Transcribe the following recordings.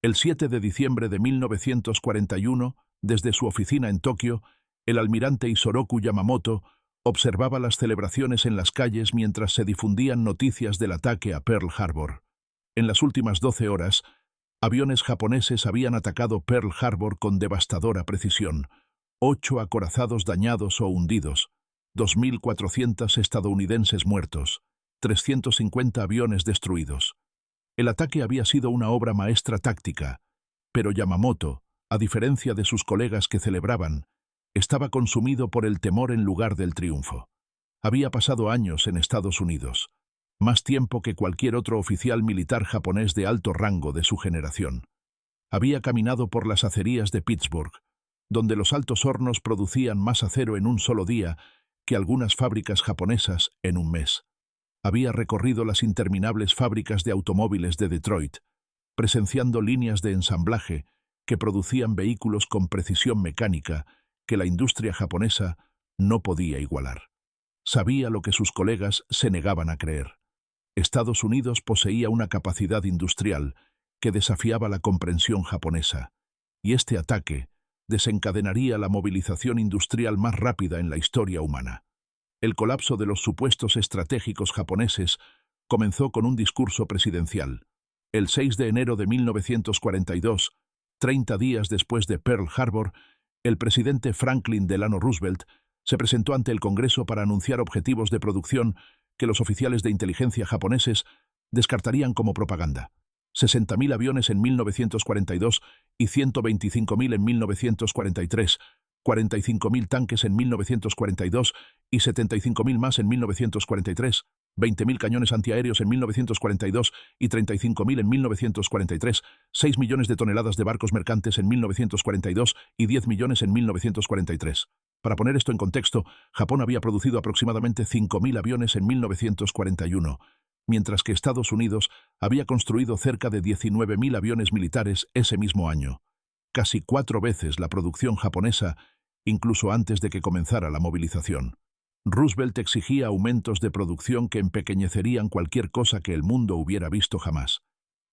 El 7 de diciembre de 1941, desde su oficina en Tokio, el almirante Isoroku Yamamoto observaba las celebraciones en las calles mientras se difundían noticias del ataque a Pearl Harbor. En las últimas 12 horas, aviones japoneses habían atacado Pearl Harbor con devastadora precisión. 8 acorazados dañados o hundidos, 2.400 estadounidenses muertos, 350 aviones destruidos. El ataque había sido una obra maestra táctica, pero Yamamoto, a diferencia de sus colegas que celebraban, estaba consumido por el temor en lugar del triunfo. Había pasado años en Estados Unidos, más tiempo que cualquier otro oficial militar japonés de alto rango de su generación. Había caminado por las acerías de Pittsburgh, donde los altos hornos producían más acero en un solo día que algunas fábricas japonesas en un mes. Había recorrido las interminables fábricas de automóviles de Detroit, presenciando líneas de ensamblaje que producían vehículos con precisión mecánica que la industria japonesa no podía igualar. Sabía lo que sus colegas se negaban a creer. Estados Unidos poseía una capacidad industrial que desafiaba la comprensión japonesa, y este ataque desencadenaría la movilización industrial más rápida en la historia humana. El colapso de los supuestos estratégicos japoneses comenzó con un discurso presidencial. El 6 de enero de 1942, 30 días después de Pearl Harbor, el presidente Franklin Delano Roosevelt se presentó ante el Congreso para anunciar objetivos de producción que los oficiales de inteligencia japoneses descartarían como propaganda. 60.000 aviones en 1942 y 125.000 en 1943, 45.000 tanques en 1942 y 75.000 más en 1943, 20.000 cañones antiaéreos en 1942 y 35.000 en 1943, 6 millones de toneladas de barcos mercantes en 1942 y 10 millones en 1943. Para poner esto en contexto, Japón había producido aproximadamente 5.000 aviones en 1941, mientras que Estados Unidos había construido cerca de 19.000 aviones militares ese mismo año, casi 4 veces la producción japonesa, incluso antes de que comenzara la movilización. Roosevelt exigía aumentos de producción que empequeñecerían cualquier cosa que el mundo hubiera visto jamás.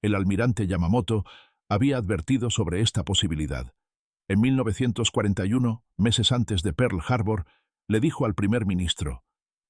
El almirante Yamamoto había advertido sobre esta posibilidad. En 1941, meses antes de Pearl Harbor, le dijo al primer ministro: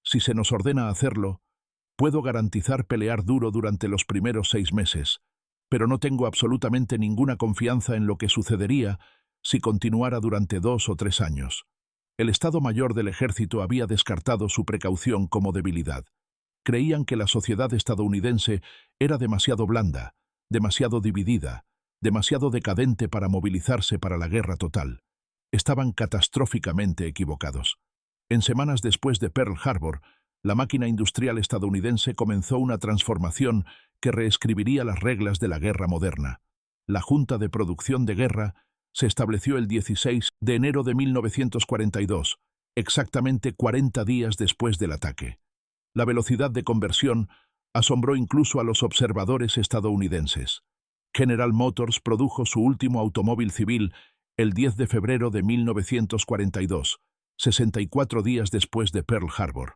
«Si se nos ordena hacerlo, puedo garantizar pelear duro durante los primeros 6 meses, pero no tengo absolutamente ninguna confianza en lo que sucedería si continuara durante 2 o 3 años». El Estado Mayor del Ejército había descartado su precaución como debilidad. Creían que la sociedad estadounidense era demasiado blanda, demasiado dividida, demasiado decadente para movilizarse para la guerra total. Estaban catastróficamente equivocados. En semanas después de Pearl Harbor, la máquina industrial estadounidense comenzó una transformación que reescribiría las reglas de la guerra moderna. La Junta de Producción de Guerra se estableció el 16 de enero de 1942, exactamente 40 días después del ataque. La velocidad de conversión asombró incluso a los observadores estadounidenses. General Motors produjo su último automóvil civil el 10 de febrero de 1942, 64 días después de Pearl Harbor.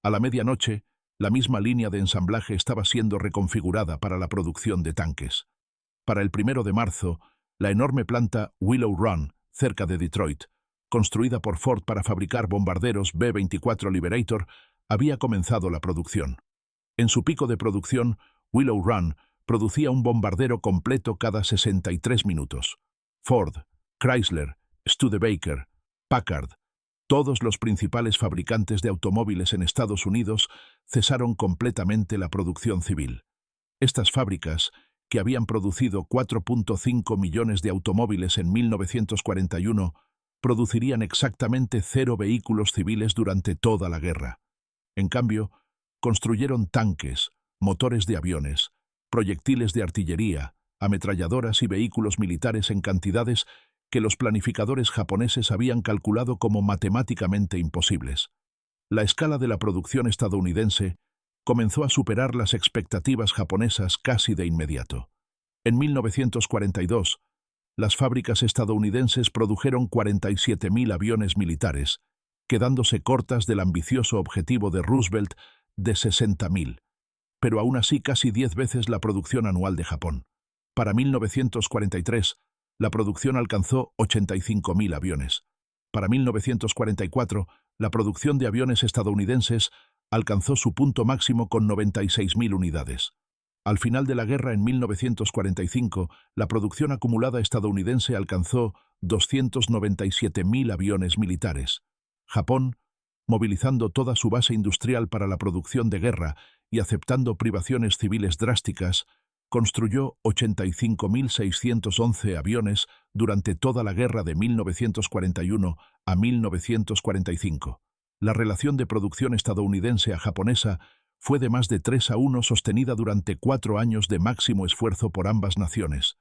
A la medianoche, la misma línea de ensamblaje estaba siendo reconfigurada para la producción de tanques. Para el 1 de marzo, la enorme planta Willow Run, cerca de Detroit, construida por Ford para fabricar bombarderos B-24 Liberator, había comenzado la producción. En su pico de producción, Willow Run producía un bombardero completo cada 63 minutos. Ford, Chrysler, Studebaker, Packard, todos los principales fabricantes de automóviles en Estados Unidos cesaron completamente la producción civil. Estas fábricas, que habían producido 4.5 millones de automóviles en 1941, producirían exactamente 0 vehículos civiles durante toda la guerra. En cambio, construyeron tanques, motores de aviones, proyectiles de artillería, ametralladoras y vehículos militares en cantidades que los planificadores japoneses habían calculado como matemáticamente imposibles. La escala de la producción estadounidense comenzó a superar las expectativas japonesas casi de inmediato. En 1942, las fábricas estadounidenses produjeron 47.000 aviones militares, quedándose cortas del ambicioso objetivo de Roosevelt de 60.000, pero aún así casi 10 veces la producción anual de Japón. Para 1943, la producción alcanzó 85.000 aviones. Para 1944, la producción de aviones estadounidenses alcanzó su punto máximo con 96.000 unidades. Al final de la guerra, en 1945, la producción acumulada estadounidense alcanzó 297.000 aviones militares. Japón, movilizando toda su base industrial para la producción de guerra y aceptando privaciones civiles drásticas, construyó 85.611 aviones durante toda la guerra de 1941 a 1945. La relación de producción estadounidense a japonesa fue de más de 3-1, sostenida durante 4 años de máximo esfuerzo por ambas naciones.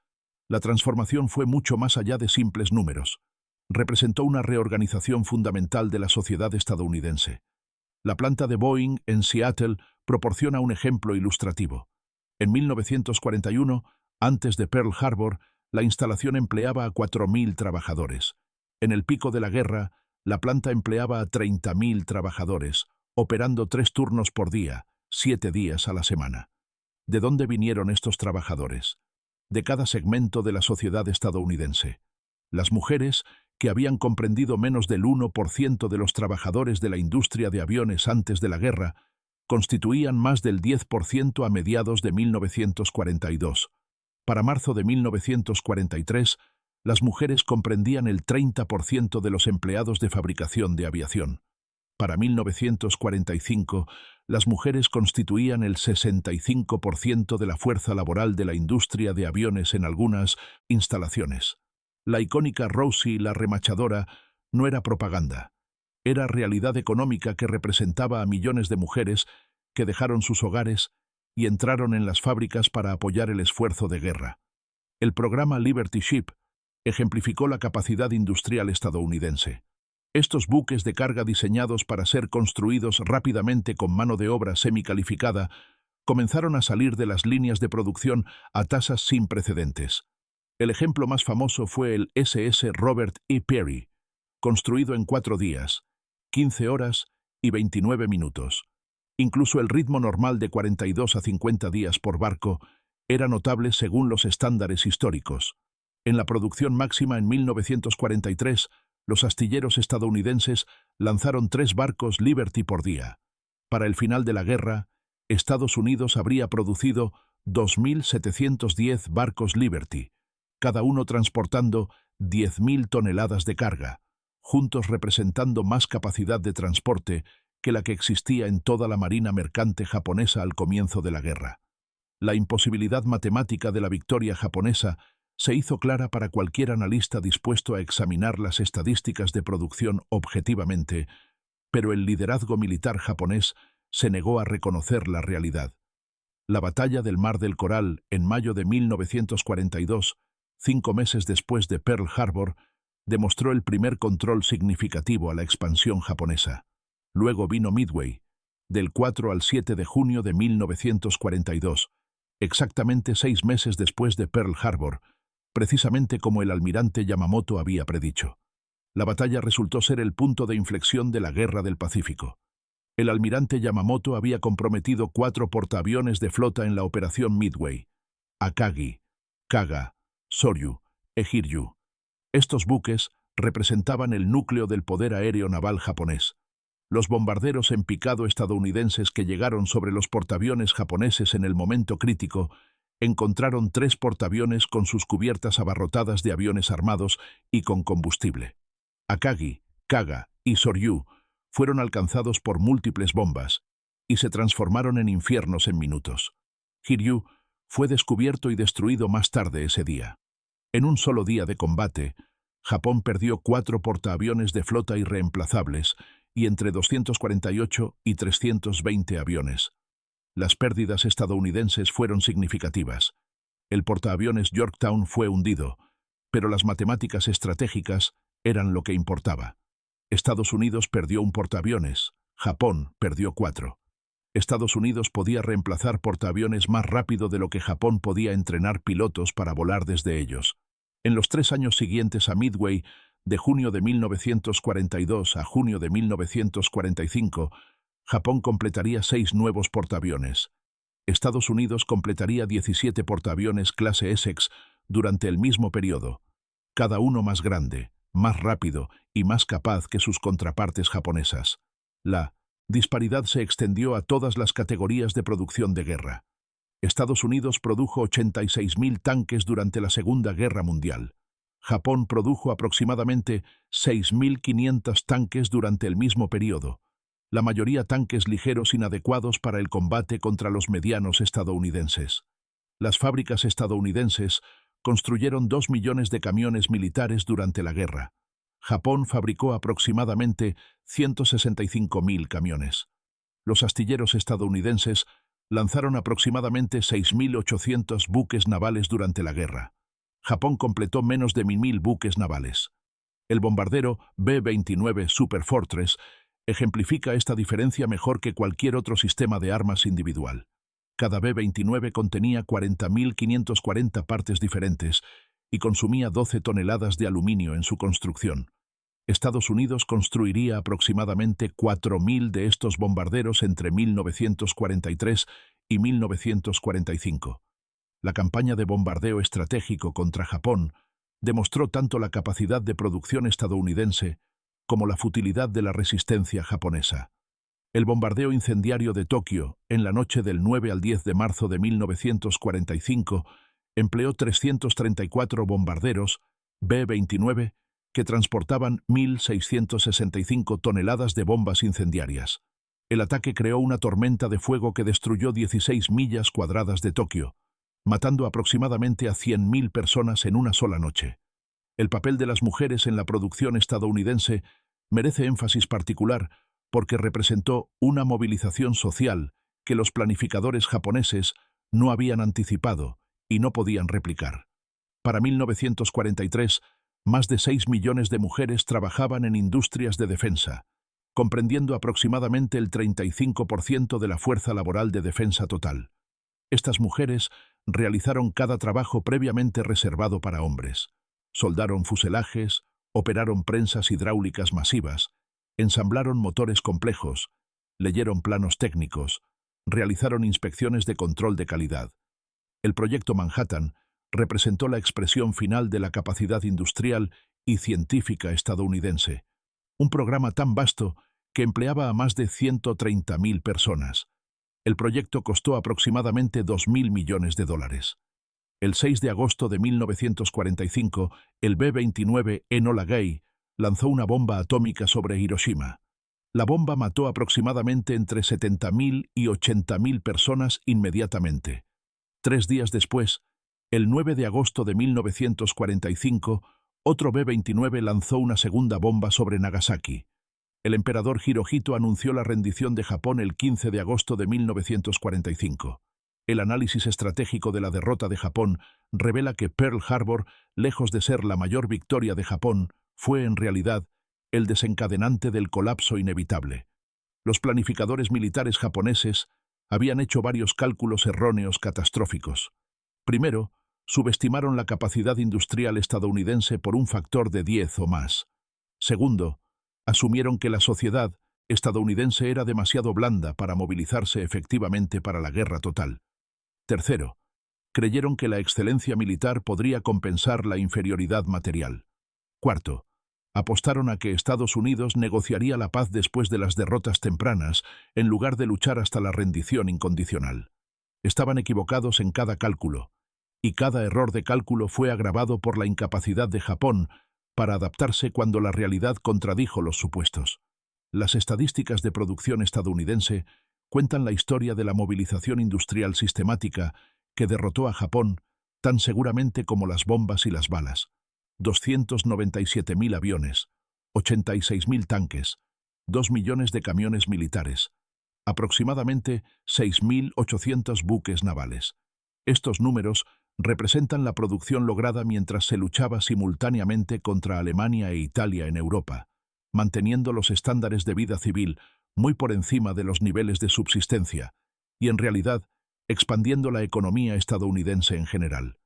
La transformación fue mucho más allá de simples números. Representó una reorganización fundamental de la sociedad estadounidense. La planta de Boeing en Seattle proporciona un ejemplo ilustrativo. En 1941, antes de Pearl Harbor, la instalación empleaba a 4.000 trabajadores. En el pico de la guerra, la planta empleaba a 30.000 trabajadores, operando 3 turnos por día, 7 días a la semana. ¿De dónde vinieron estos trabajadores? De cada segmento de la sociedad estadounidense. Las mujeres, que habían comprendido menos del 1% de los trabajadores de la industria de aviones antes de la guerra, constituían más del 10% a mediados de 1942. Para marzo de 1943, las mujeres comprendían el 30% de los empleados de fabricación de aviación. Para 1945, las mujeres constituían el 65% de la fuerza laboral de la industria de aviones en algunas instalaciones. La icónica Rosie la remachadora no era propaganda. Era realidad económica que representaba a millones de mujeres que dejaron sus hogares y entraron en las fábricas para apoyar el esfuerzo de guerra. El programa Liberty Ship ejemplificó la capacidad industrial estadounidense. Estos buques de carga diseñados para ser construidos rápidamente con mano de obra semicalificada comenzaron a salir de las líneas de producción a tasas sin precedentes. El ejemplo más famoso fue el SS Robert E. Peary, construido en 4 días, 15 horas y 29 minutos. Incluso el ritmo normal de 42 a 50 días por barco era notable según los estándares históricos. En la producción máxima en 1943, los astilleros estadounidenses lanzaron 3 barcos Liberty por día. Para el final de la guerra, Estados Unidos habría producido 2.710 barcos Liberty, cada uno transportando 10.000 toneladas de carga, juntos representando más capacidad de transporte que la que existía en toda la marina mercante japonesa al comienzo de la guerra. La imposibilidad matemática de la victoria japonesa se hizo clara para cualquier analista dispuesto a examinar las estadísticas de producción objetivamente, pero el liderazgo militar japonés se negó a reconocer la realidad. La batalla del Mar del Coral, en mayo de 1942, 5 meses después de Pearl Harbor, demostró el primer control significativo a la expansión japonesa. Luego vino Midway, del 4 al 7 de junio de 1942, exactamente 6 meses después de Pearl Harbor, precisamente como el almirante Yamamoto había predicho. La batalla resultó ser el punto de inflexión de la Guerra del Pacífico. El almirante Yamamoto había comprometido 4 portaaviones de flota en la operación Midway: Akagi, Kaga, Soryu e Hiryu. Estos buques representaban el núcleo del poder aéreo naval japonés. Los bombarderos en picado estadounidenses que llegaron sobre los portaaviones japoneses en el momento crítico encontraron 3 portaaviones con sus cubiertas abarrotadas de aviones armados y con combustible. Akagi, Kaga y Soryu fueron alcanzados por múltiples bombas y se transformaron en infiernos en minutos. Hiryu fue descubierto y destruido más tarde ese día. En un solo día de combate, Japón perdió 4 portaaviones de flota irreemplazables y entre 248 y 320 aviones. Las pérdidas estadounidenses fueron significativas. El portaaviones Yorktown fue hundido, pero las matemáticas estratégicas eran lo que importaba. Estados Unidos perdió un portaaviones, Japón perdió 4. Estados Unidos podía reemplazar portaaviones más rápido de lo que Japón podía entrenar pilotos para volar desde ellos. En los 3 años siguientes a Midway, de junio de 1942 a junio de 1945, Japón completaría 6 nuevos portaaviones. Estados Unidos completaría 17 portaaviones clase Essex durante el mismo periodo, cada uno más grande, más rápido y más capaz que sus contrapartes japonesas. La disparidad se extendió a todas las categorías de producción de guerra. Estados Unidos produjo 86.000 tanques durante la Segunda Guerra Mundial. Japón produjo aproximadamente 6.500 tanques durante el mismo periodo, la mayoría tanques ligeros inadecuados para el combate contra los medianos estadounidenses. Las fábricas estadounidenses construyeron 2 millones de camiones militares durante la guerra. Japón fabricó aproximadamente 165.000 camiones. Los astilleros estadounidenses lanzaron aproximadamente 6.800 buques navales durante la guerra. Japón completó menos de 1.000 buques navales. El bombardero B-29 Superfortress ejemplifica esta diferencia mejor que cualquier otro sistema de armas individual. Cada B-29 contenía 40.540 partes diferentes y consumía 12 toneladas de aluminio en su construcción. Estados Unidos construiría aproximadamente 4.000 de estos bombarderos entre 1943 y 1945. La campaña de bombardeo estratégico contra Japón demostró tanto la capacidad de producción estadounidense como la futilidad de la resistencia japonesa. El bombardeo incendiario de Tokio, en la noche del 9 al 10 de marzo de 1945, empleó 334 bombarderos B-29 que transportaban 1.665 toneladas de bombas incendiarias. El ataque creó una tormenta de fuego que destruyó 16 millas cuadradas de Tokio, matando aproximadamente a 100.000 personas en una sola noche. El papel de las mujeres en la producción estadounidense merece énfasis particular porque representó una movilización social que los planificadores japoneses no habían anticipado y no podían replicar. Para 1943, más de 6 millones de mujeres trabajaban en industrias de defensa, comprendiendo aproximadamente el 35% de la fuerza laboral de defensa total. Estas mujeres realizaron cada trabajo previamente reservado para hombres. Soldaron fuselajes, operaron prensas hidráulicas masivas, ensamblaron motores complejos, leyeron planos técnicos, realizaron inspecciones de control de calidad. El proyecto Manhattan representó la expresión final de la capacidad industrial y científica estadounidense, un programa tan vasto que empleaba a más de 130.000 personas. El proyecto costó aproximadamente 2.000 millones de dólares. El 6 de agosto de 1945, el B-29 Enola Gay lanzó una bomba atómica sobre Hiroshima. La bomba mató aproximadamente entre 70.000 y 80.000 personas inmediatamente. 3 días después, el 9 de agosto de 1945, otro B-29 lanzó una segunda bomba sobre Nagasaki. El emperador Hirohito anunció la rendición de Japón el 15 de agosto de 1945. El análisis estratégico de la derrota de Japón revela que Pearl Harbor, lejos de ser la mayor victoria de Japón, fue en realidad el desencadenante del colapso inevitable. Los planificadores militares japoneses habían hecho varios cálculos erróneos catastróficos. Primero, subestimaron la capacidad industrial estadounidense por un factor de 10 o más. Segundo, asumieron que la sociedad estadounidense era demasiado blanda para movilizarse efectivamente para la guerra total. Tercero, creyeron que la excelencia militar podría compensar la inferioridad material. Cuarto, apostaron a que Estados Unidos negociaría la paz después de las derrotas tempranas, en lugar de luchar hasta la rendición incondicional. Estaban equivocados en cada cálculo, y cada error de cálculo fue agravado por la incapacidad de Japón para adaptarse cuando la realidad contradijo los supuestos. Las estadísticas de producción estadounidense cuentan la historia de la movilización industrial sistemática que derrotó a Japón tan seguramente como las bombas y las balas. 297.000 aviones, 86.000 tanques, 2 millones de camiones militares, aproximadamente 6.800 buques navales. Estos números representan la producción lograda mientras se luchaba simultáneamente contra Alemania e Italia en Europa, manteniendo los estándares de vida civil muy por encima de los niveles de subsistencia, y en realidad expandiendo la economía estadounidense en general.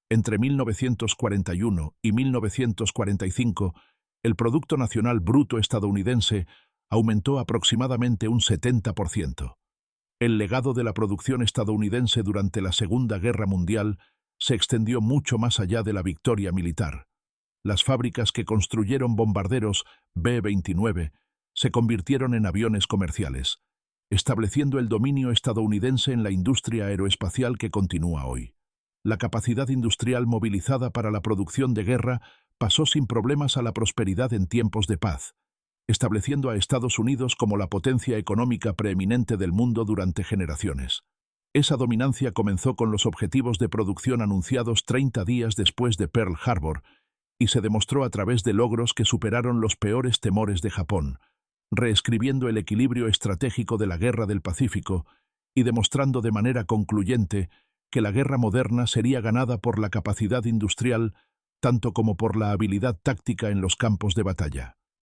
Entre 1941 y 1945, el Producto Nacional Bruto estadounidense aumentó aproximadamente un 70%. El legado de la producción estadounidense durante la Segunda Guerra Mundial se extendió mucho más allá de la victoria militar. Las fábricas que construyeron bombarderos B-29 se convirtieron en aviones comerciales, estableciendo el dominio estadounidense en la industria aeroespacial que continúa hoy. La capacidad industrial movilizada para la producción de guerra pasó sin problemas a la prosperidad en tiempos de paz, estableciendo a Estados Unidos como la potencia económica preeminente del mundo durante generaciones. Esa dominancia comenzó con los objetivos de producción anunciados 30 días después de Pearl Harbor y se demostró a través de logros que superaron los peores temores de Japón, reescribiendo el equilibrio estratégico de la Guerra del Pacífico y demostrando de manera concluyente que la guerra moderna sería ganada por la capacidad industrial tanto como por la habilidad táctica en los campos de batalla.